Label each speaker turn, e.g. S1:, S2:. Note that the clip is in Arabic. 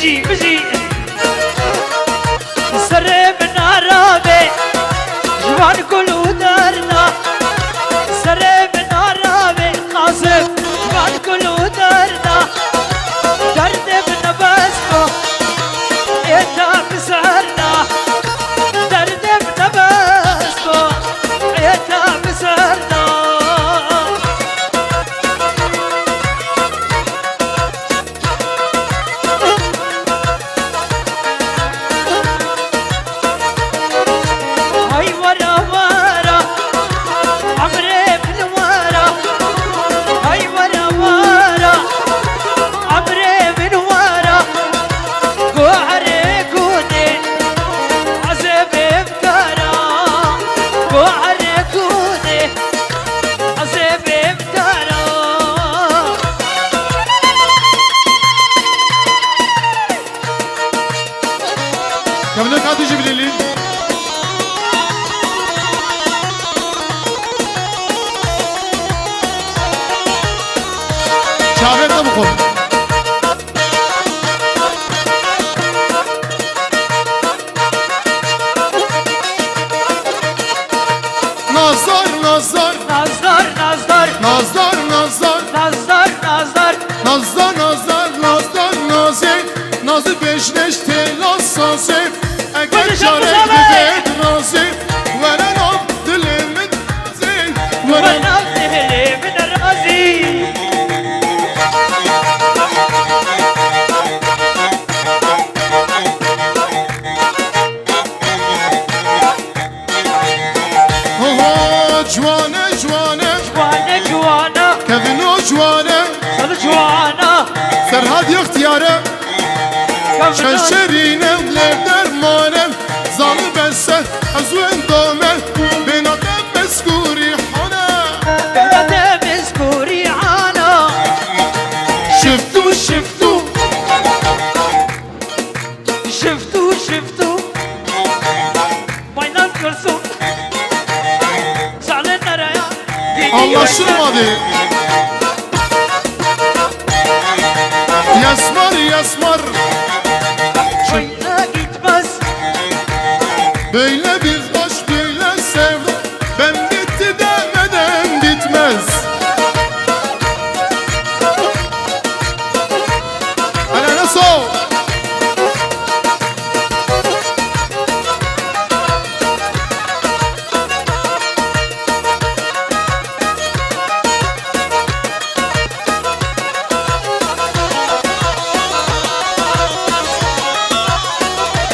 S1: بجي سر من عرابي جوان كلو درنا سر من عرابي قاسم جوان كلو درنا درد من بسكو ايتا بسهرنا درد من بسكو ايتا بسهرنا
S2: كملك هاتي جيب لي شعبيت ابو نظر نظر
S1: نظر نظر
S2: نظر نظر
S1: نظر نظر
S2: نظر نظر نظر نظر نظر beşleş tel asası eğer çarek bize razı veren dilimin razı
S1: وانا اهلي من الرازي
S2: جوانه جوانه
S1: جوانا جوانا
S2: كفنو جوانه
S1: صار جوانا
S2: سرهاد اختياره ششرينه لبدر مانه زانو بسه ازوين دومه بناده مسكوري حانه
S1: بناده مسكوري عانا
S2: شفتو شفتو
S1: شفتو شفتو وين الكرسو زعلنا رايا
S2: Anlaşılmadı. Yasmar yasmar